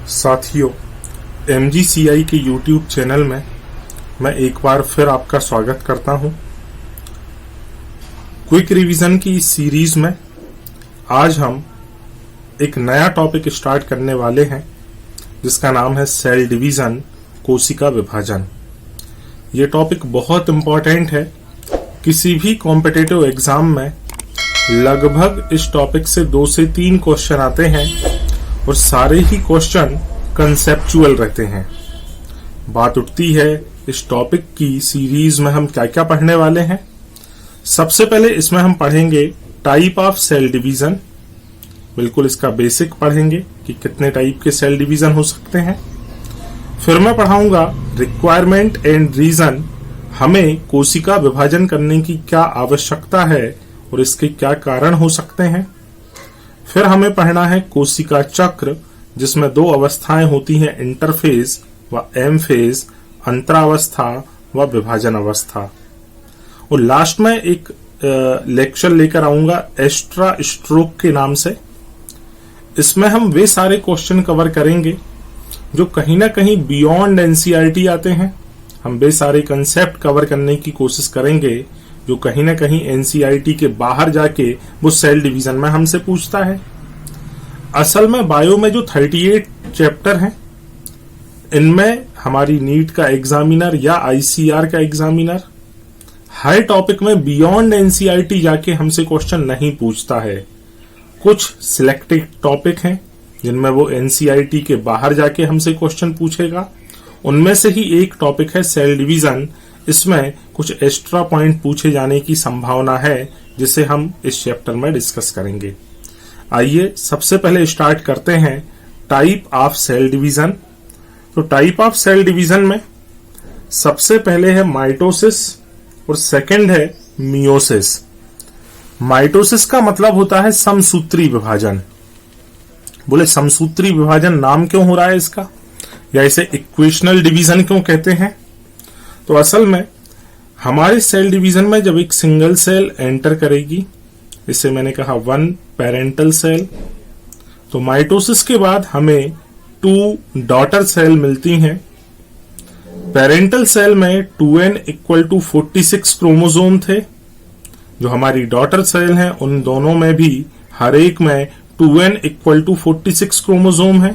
साथियों, MGCI के YouTube channel में मैं एक बार फिर आपका स्वागत करता हूं। क्विक रिवीजन की इस सीरीज में आज हम एक नया टॉपिक स्टार्ट करने वाले हैं जिसका नाम है सेल डिवीजन, कोशिका विभाजन। ये टॉपिक बहुत इंपॉर्टेंट है। किसी भी कॉम्पिटिटिव एग्जाम में लगभग इस टॉपिक से 2 से 3 क्वेश्चन आते हैं और सारे ही क्वेश्चन कंसेप्चुअल रहते हैं। बात उठती है इस टॉपिक की सीरीज में हम क्या क्या पढ़ने वाले हैं। सबसे पहले इसमें हम पढ़ेंगे टाइप ऑफ सेल डिवीजन। बिल्कुल इसका बेसिक पढ़ेंगे कि कितने टाइप के सेल डिवीजन हो सकते हैं। फिर मैं पढ़ाऊंगा रिक्वायरमेंट एंड रीजन, हमें कोशिका विभाजन करने की क्या आवश्यकता है और इसके क्या कारण हो सकते हैं। फिर हमें पढ़ना है कोशिका चक्र, जिसमें 2 अवस्थाएं होती हैं, इंटरफेज व एम फेज, अंतरावस्था व विभाजन अवस्था। और लास्ट में एक लेक्चर लेकर आऊंगा एक्स्ट्रा स्ट्रोक के नाम से। इसमें हम वे सारे क्वेश्चन कवर करेंगे जो कहीं ना कहीं बियॉन्ड एनसीईआरटी आते हैं। हम वे सारे कंसेप्ट कवर करने की कोशिश करेंगे जो कहीं ना कहीं एनसीईआरटी के बाहर जाके वो सेल डिवीजन में हमसे पूछता है। असल में बायो में जो 38 चैप्टर हैं, इनमें हमारी नीट का एग्जामिनर या आईसीआर का एग्जामिनर हर टॉपिक में बियॉन्ड एनसीईआरटी जाके हमसे क्वेश्चन नहीं पूछता है। कुछ सिलेक्टेड टॉपिक हैं जिनमें वो एनसीईआरटी के बाहर जाके हमसे क्वेश्चन पूछेगा। उनमें से ही एक टॉपिक है सेल डिवीजन। इसमें कुछ एक्स्ट्रा पॉइंट पूछे जाने की संभावना है जिसे हम इस चैप्टर में डिस्कस करेंगे। आइए सबसे पहले स्टार्ट करते हैं टाइप ऑफ सेल डिवीजन। तो टाइप ऑफ सेल डिवीजन में सबसे पहले है माइटोसिस और सेकंड है मियोसिस। माइटोसिस का मतलब होता है समसूत्री विभाजन। बोले समसूत्री विभाजन नाम क्यों हो रहा है इसका, या इसे इक्वेशनल डिवीजन क्यों कहते हैं। तो असल में हमारे सेल डिवीजन में जब एक सिंगल सेल एंटर करेगी, इसे मैंने कहा 1 पेरेंटल सेल, तो माइटोसिस के बाद हमें 2 डॉटर सेल मिलती हैं। पेरेंटल सेल में 2n = 46 क्रोमोसोम थे। जो हमारी डॉटर सेल हैं उन दोनों में भी हर एक में 2n = 46 क्रोमोसोम है।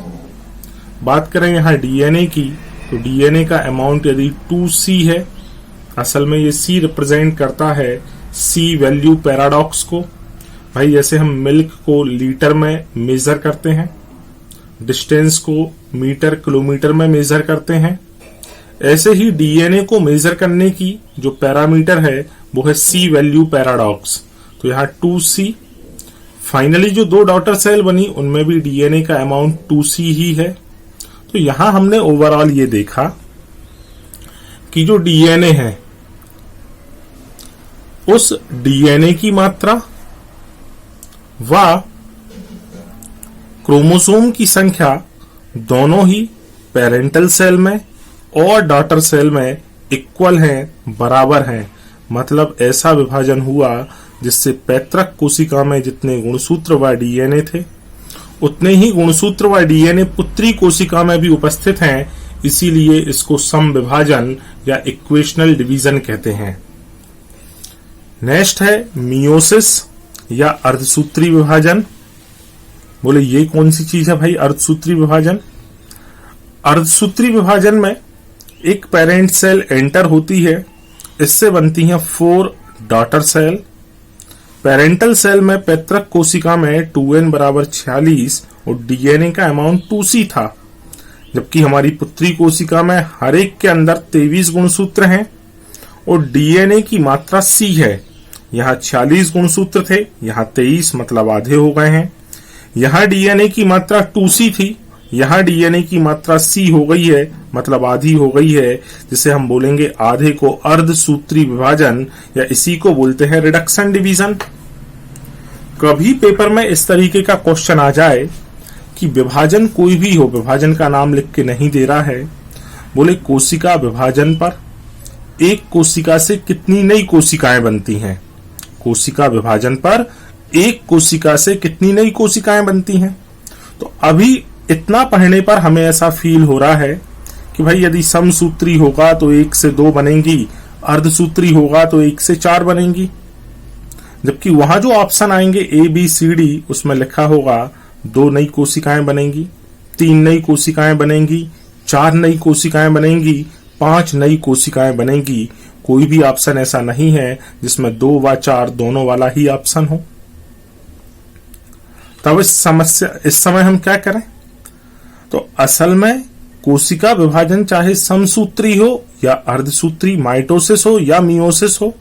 बात करें यहां डीएनए की, तो डीएनए का अमाउंट यदि 2C है, असल में ये C रिप्रेजेंट करता है C वैल्यू पैराडॉक्स को। भाई जैसे हम मिल्क को लीटर में मेजर करते हैं, डिस्टेंस को मीटर किलोमीटर में मेजर करते हैं, ऐसे ही डीएनए को मेजर करने की जो पैरामीटर है वो है C वैल्यू पैराडॉक्स। तो यहाँ 2C। फाइनली जो 2 डॉटर सेल बनी उनमें भी डीएनए का अमाउंट 2C ही है। तो यहां हमने ओवरऑल ये देखा कि जो डीएनए है उस डीएनए की मात्रा व क्रोमोसोम की संख्या दोनों ही पेरेंटल सेल में और डॉटर सेल में इक्वल हैं, बराबर हैं। मतलब ऐसा विभाजन हुआ जिससे पैतृक कोशिका में जितने गुणसूत्र व डीएनए थे उतने ही गुणसूत्र व डीएनए पुत्री कोशिका में भी उपस्थित हैं। इसीलिए इसको सम विभाजन या इक्वेशनल डिवीजन कहते हैं। नेक्स्ट है मियोसिस या अर्धसूत्री विभाजन। बोले ये कौन सी चीज है भाई अर्धसूत्री विभाजन। अर्धसूत्री विभाजन में एक पेरेंट सेल एंटर होती है, इससे बनती हैं 4 डॉटर सेल। पेरेंटल सेल में पैतृक कोशिका में 2n = 46 और डीएनए का अमाउंट 2C था, जबकि हमारी पुत्री कोशिका में हर एक के अंदर 23 गुणसूत्र हैं और डीएनए की मात्रा C है। यहाँ 46 गुणसूत्र थे, यहाँ 23, मतलब आधे हो गए हैं। यहाँ डीएनए की मात्रा 2C थी, यहाँ डीएनए की मात्रा C हो गई है, मतलब आधी हो गई है, जिसे हम बोलेंगे आधे को अर्धसूत्री विभाजन, या इसी को बोलते हैं रिडक्शन डिवीजन। कभी पेपर में इस तरीके का क्वेश्चन आ जाए कि विभाजन कोई भी हो, विभाजन का नाम लिख के नहीं दे रहा है, बोले कोशिका विभाजन पर एक कोशिका से कितनी नई कोशिकाएं बनती हैं। कोशिका विभाजन पर एक कोशिका से कितनी नई कोशिकाएं बनती हैं। तो अभी इतना पढ़ने पर हमें ऐसा फील हो रहा है कि भाई यदि समसूत्री होगा तो 1 से 2 बनेंगी, अर्धसूत्री होगा तो 1 से 4 बनेंगी, जबकि वहां जो ऑप्शन आएंगे ABCD उसमें लिखा होगा 2 नई कोशिकाएं बनेंगी, 3 नई कोशिकाएं बनेंगी, 4 नई कोशिकाएं बनेंगी, 5 नई कोशिकाएं बनेंगी। कोई भी ऑप्शन ऐसा नहीं है जिसमें 2 व 4 दोनों वाला ही ऑप्शन हो। तब इस समय हम क्या करें? तो असल में कोशिका विभाजन चाहे समसूत्री हो या अर्धसूत्री, माइटोसिस हो या मियोसिस हो,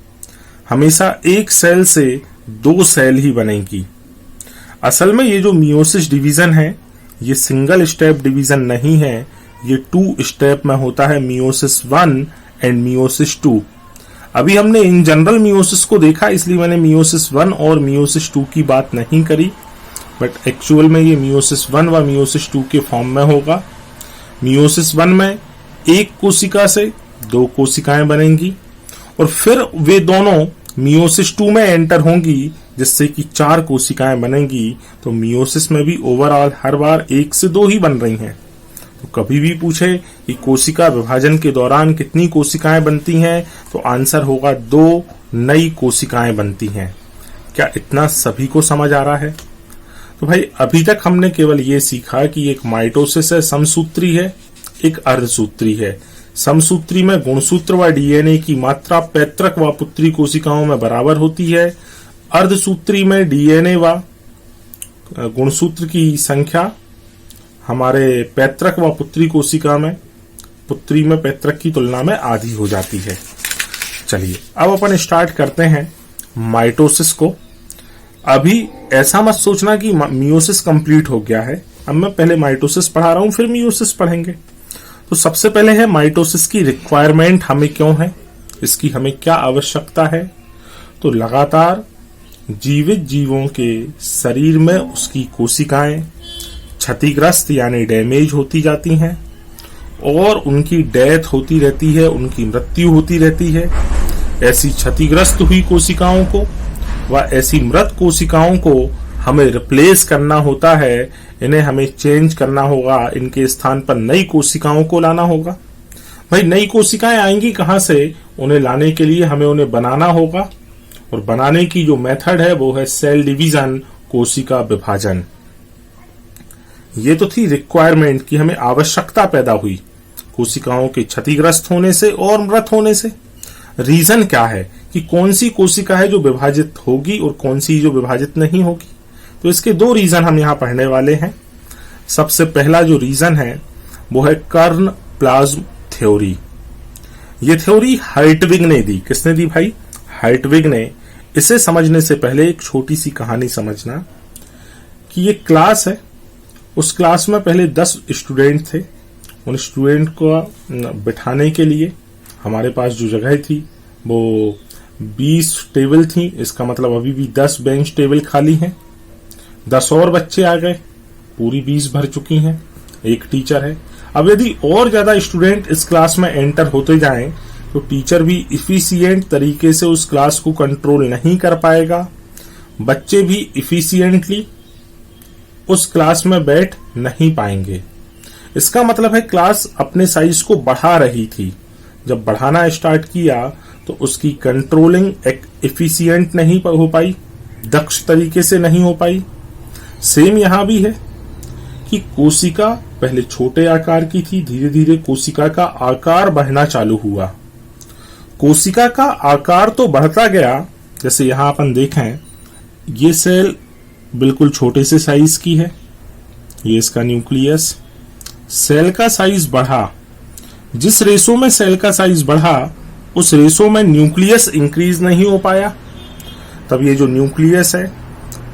हमेशा एक सेल से 2 सेल ही बनेगी। असल में ये जो मियोसिस डिवीजन है ये सिंगल स्टेप डिवीजन नहीं है, ये 2 स्टेप में होता है, मियोसिस 1 एंड मियोसिस 2। अभी हमने इन जनरल मियोसिस को देखा, इसलिए मैंने मियोसिस 1 और मियोसिस 2 की बात नहीं करी, बट एक्चुअल में ये मियोसिस 1 व मियोसिस 2 के फॉर्म में होगा। मियोसिस 1 में 1 कोशिका से 2 कोशिकाएं बनेंगी और फिर वे दोनों मियोसिस 2 में एंटर होंगी जिससे कि 4 कोशिकाएं बनेंगी। तो मियोसिस में भी ओवरऑल हर बार 1 से 2 ही बन रही हैं। तो कभी भी पूछे कि कोशिका विभाजन के दौरान कितनी कोशिकाएं बनती हैं, तो आंसर होगा 2 नई कोशिकाएं बनती हैं। क्या इतना सभी को समझ आ रहा है? तो भाई अभी तक हमने केवल ये सीखा कि एक माइटोसिस है, समसूत्री है, एक अर्धसूत्री है। समसूत्री में गुणसूत्र व DNA की मात्रा पैतृक व पुत्री कोशिकाओं में बराबर होती है। अर्धसूत्री में DNA व गुणसूत्र की संख्या हमारे पैतृक व पुत्री कोशिका में, पुत्री में पैतृक की तुलना में आधी हो जाती है। चलिए अब अपन स्टार्ट करते हैं माइटोसिस को। अभी ऐसा मत सोचना कि मियोसिस कंप्लीट हो गया है, अब मैं पहले माइटोसिस पढ़ा रहा हूं फिर मियोसिस पढ़ेंगे। तो सबसे पहले है माइटोसिस की रिक्वायरमेंट हमें क्यों है, इसकी हमें क्या आवश्यकता है। तो लगातार जीवित जीवों के शरीर में उसकी कोशिकाएं क्षतिग्रस्त यानी डैमेज होती जाती हैं और उनकी डेथ होती रहती है, उनकी मृत्यु होती रहती है। ऐसी क्षतिग्रस्त हुई कोशिकाओं को व ऐसी मृत कोशिकाओं को हमें रिप्लेस करना होता है, इन्हें हमें चेंज करना होगा, इनके स्थान पर नई कोशिकाओं को लाना होगा। भाई नई कोशिकाएं आएंगी कहां से? उन्हें लाने के लिए हमें उन्हें बनाना होगा और बनाने की जो मेथड है वो है सेल डिवीजन, कोशिका विभाजन। ये तो थी रिक्वायरमेंट कि हमें आवश्यकता पैदा हुई कोशिकाओं के क्षतिग्रस्त होने से और मृत होने से। रीजन क्या है कि कौन सी कोशिका है जो विभाजित होगी और कौन सी जो विभाजित नहीं होगी। तो इसके 2 रीजन हम यहां पढ़ने वाले हैं। सबसे पहला जो रीजन है वो है कर्ण प्लाज्म थ्योरी। ये थ्योरी हार्टविग ने दी। किसने दी भाई? हार्टविग ने। इसे समझने से पहले एक छोटी सी कहानी समझना कि ये क्लास है, उस क्लास में पहले 10 स्टूडेंट थे। उन स्टूडेंट को बिठाने के लिए हमारे पास जो जगह थी वो 20 टेबल थी, इसका मतलब अभी भी 10 बेंच टेबल खाली हैं। 10 और बच्चे आ गए, पूरी 20 भर चुकी हैं, एक टीचर है। अब यदि और ज्यादा स्टूडेंट इस क्लास में एंटर होते जाएं तो टीचर भी इफिशिएंट तरीके से उस क्लास को कंट्रोल नहीं कर पाएगा, बच्चे भी इफिशिएंटली उस क्लास में बैठ नहीं पाएंगे। इसका मतलब है क्लास अपने साइज को बढ़ा रही थी। जब बढ़ाना स्टार्ट किया तो उसकी कंट्रोलिंग एफिशिएंट नहीं हो पाई, दक्ष तरीके से नहीं हो पाई। सेम यहां भी है कि कोशिका पहले छोटे आकार की थी, धीरे धीरे कोशिका का आकार बढ़ना चालू हुआ। कोशिका का आकार तो बढ़ता गया, जैसे यहां अपन देखें ये सेल बिल्कुल छोटे से साइज की है, ये इसका न्यूक्लियस। सेल का साइज बढ़ा, जिस रेशो में सेल का साइज बढ़ा उस रेशो में न्यूक्लियस इंक्रीज नहीं हो पाया। तब ये जो न्यूक्लियस है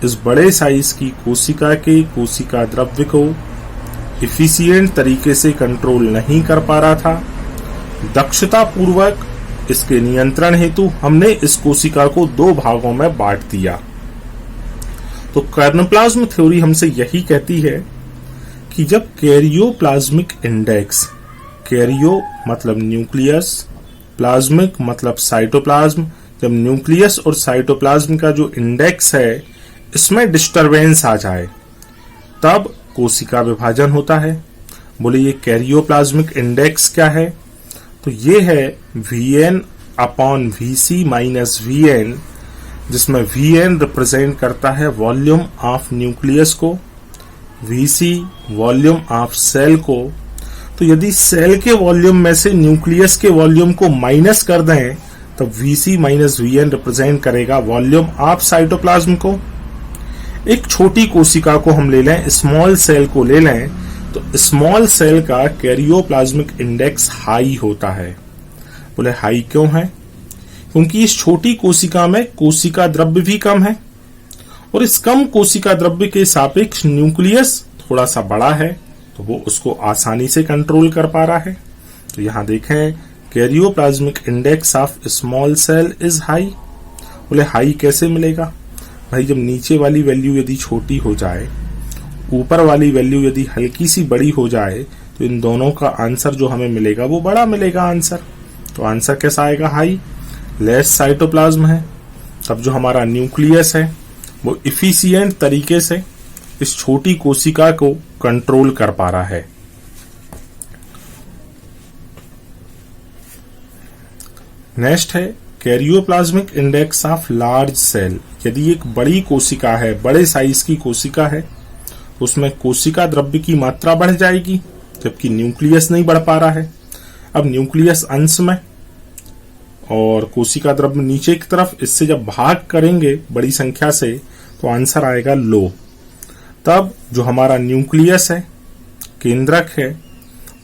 इस बड़े साइज की कोशिका के कोशिका द्रव्य को इफिशिएंट तरीके से कंट्रोल नहीं कर पा रहा था। दक्षता पूर्वक इसके नियंत्रण हेतु हमने इस कोशिका को 2 भागों में बांट दिया। तो कर्नप्लाज्म थ्योरी हमसे यही कहती है कि जब कैरियोप्लाज्मिक इंडेक्स, कैरियो मतलब न्यूक्लियस, प्लाज्मिक मतलब साइटोप्लाज्म, जब न्यूक्लियस और साइटोप्लाज्म का जो इंडेक्स है इसमें डिस्टरबेंस आ जाए, तब कोशिका विभाजन होता है। बोले ये कैरियोप्लाज्मिक इंडेक्स क्या है? तो ये है Vn upon Vc minus Vn, जिसमें Vn रिप्रेजेंट करता है वॉल्यूम ऑफ न्यूक्लियस को, Vc वॉल्यूम ऑफ सेल को। तो यदि सेल के वॉल्यूम में से न्यूक्लियस के वॉल्यूम को माइनस कर दें तो Vc माइनस Vn रिप्रेजेंट करेगा वॉल्यूम ऑफ साइटोप्लाज्म को। एक छोटी कोशिका को हम ले लें, स्मॉल सेल को ले लें, तो स्मॉल सेल का कैरियोप्लाज्मिक इंडेक्स हाई होता है। बोले हाई क्यों है? क्योंकि इस छोटी कोशिका में कोशिका द्रव्य भी कम है और इस कम कोशिका द्रव्य के सापेक्ष न्यूक्लियस थोड़ा सा बड़ा है, तो वो उसको आसानी से कंट्रोल कर पा रहा है। तो यहां देखें karyoplasmic index of small cell is high. बोले हाई कैसे मिलेगा? भाई जब नीचे वाली वैल्यू यदि छोटी हो जाए, ऊपर वाली वैल्यू यदि हल्की सी बड़ी हो जाए, तो इन दोनों का आंसर जो हमें मिलेगा वो बड़ा मिलेगा आंसर। तो आंसर कैसा आएगा? हाई। लेस साइटोप्लाज्म है, तब जो हमारा न्यूक्लियस है वो इफिशिएंट तरीके से इस छोटी कोशिका को कंट्रोल कर पा रहा है। नेक्स्ट है karyoplasmic index of large cell. यदि एक बड़ी कोशिका है, बड़े साइज की कोशिका है, तो उसमें कोशिका द्रव्य की मात्रा बढ़ जाएगी, जबकि न्यूक्लियस नहीं बढ़ पा रहा है। अब न्यूक्लियस अंश में और कोशिका द्रव्य नीचे की तरफ, इससे जब भाग करेंगे बड़ी संख्या से तो आंसर आएगा लो। तब जो हमारा न्यूक्लियस है, केंद्रक है,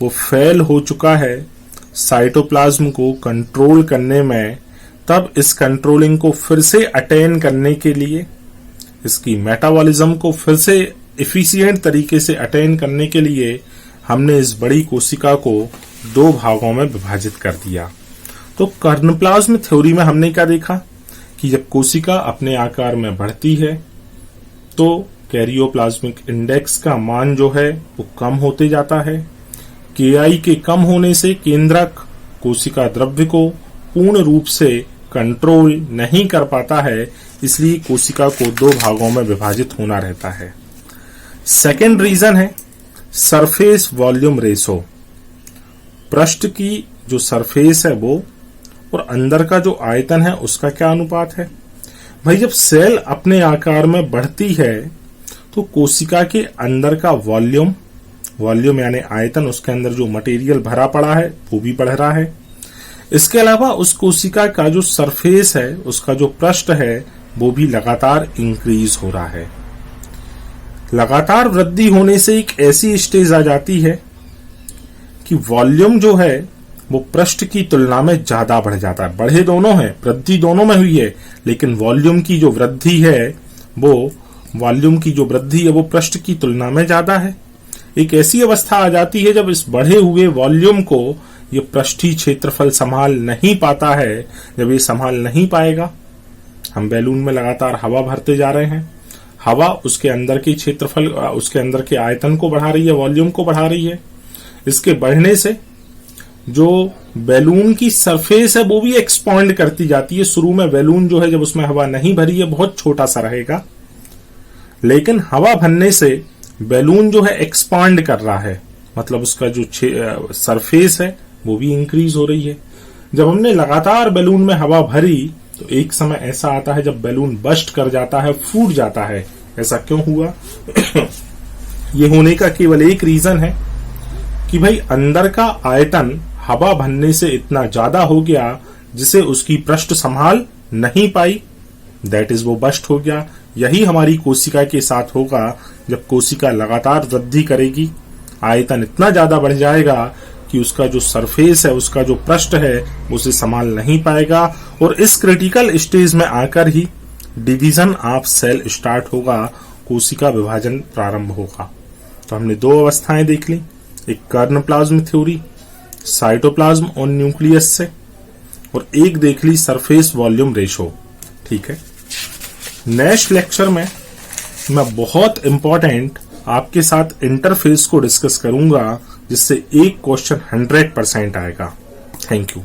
वो फेल हो चुका है साइटोप्लाज्म को कंट्रोल करने में। तब इस कंट्रोलिंग को फिर से अटेन करने के लिए, इसकी मेटाबॉलिज्म को फिर से एफिशिएंट तरीके से अटेन करने के लिए हमने इस बड़ी कोशिका को दो भागों में विभाजित कर दिया। तो कर्नप्लाज्म थ्योरी में हमने क्या देखा कि जब कोशिका अपने आकार में बढ़ती है तो कैरियोप्लाज्मिक इंडेक्स का मान जो है वो कम होते जाता है। Ki के कम होने से केंद्रक कोशिका द्रव्य को पूर्ण रूप से कंट्रोल नहीं कर पाता है, इसलिए कोशिका को दो भागों में विभाजित होना रहता है। सेकेंड रीजन है सरफेस वॉल्यूम रेशो। पृष्ठ की जो सरफेस है वो और अंदर का जो आयतन है उसका क्या अनुपात है? भाई जब सेल अपने आकार में बढ़ती है तो कोशिका के अंदर का वॉल्यूम यानी आयतन, उसके अंदर जो मटेरियल भरा पड़ा है वो भी बढ़ रहा है। इसके अलावा उस कोशिका का जो सरफेस है, उसका जो पृष्ठ है, वो भी लगातार इंक्रीज हो रहा है। लगातार वृद्धि होने से एक ऐसी स्टेज आ जाती है कि वॉल्यूम जो है वो पृष्ठ की तुलना में ज्यादा बढ़ जाता है। बढ़े दोनों हैं, वृद्धि दोनों में हुई है, लेकिन वॉल्यूम की जो वृद्धि है वो पृष्ठ की तुलना में ज्यादा है। एक ऐसी अवस्था आ जाती है जब इस बढ़े हुए वॉल्यूम को ये पृष्ठीय क्षेत्रफल संभाल नहीं पाता है। जब ये संभाल नहीं पाएगा, हम बैलून में लगातार हवा भरते जा रहे हैं, हवा उसके अंदर के क्षेत्रफल, उसके अंदर के आयतन को बढ़ा रही है, वॉल्यूम को बढ़ा रही है। इसके बढ़ने से जो बैलून की सरफेस है वो भी एक्सपांड करती जाती है। शुरू में बैलून जो है, जब उसमें हवा नहीं भरी है, बहुत छोटा सा रहेगा, लेकिन हवा भरने से बैलून जो है एक्सपांड कर रहा है, मतलब उसका जो सरफेस है वो भी इंक्रीज हो रही है। जब हमने लगातार बैलून में हवा भरी तो एक समय ऐसा आता है जब बैलून बस्ट कर जाता है, फूट जाता है। ऐसा क्यों हुआ? ये होने का केवल एक रीजन है कि भाई अंदर का आयतन हवा भरने से इतना ज्यादा हो गया जिसे उसकी पृष्ठ संभाल नहीं पाई, दैट इज वो बस्ट हो गया। यही हमारी कोशिका के साथ होगा। जब कोशिका लगातार वृद्धि करेगी, आयतन इतना ज्यादा बढ़ जाएगा कि उसका जो सरफेस है, उसका जो पृष्ठ है, उसे संभाल नहीं पाएगा और इस क्रिटिकल स्टेज में आकर ही डिवीजन ऑफ सेल स्टार्ट होगा, कोशिका विभाजन प्रारंभ होगा। तो हमने दो अवस्थाएं देख ली, एक कर्नप्लाज्म थ्योरी साइटोप्लाज्म और न्यूक्लियस से, और एक देख ली सरफेस वॉल्यूम रेशो। ठीक है, नेक्स्ट लेक्चर में मैं बहुत इंपॉर्टेंट आपके साथ इंटरफेस को डिस्कस करूंगा, जिससे एक क्वेश्चन 100% आएगा। Thank you.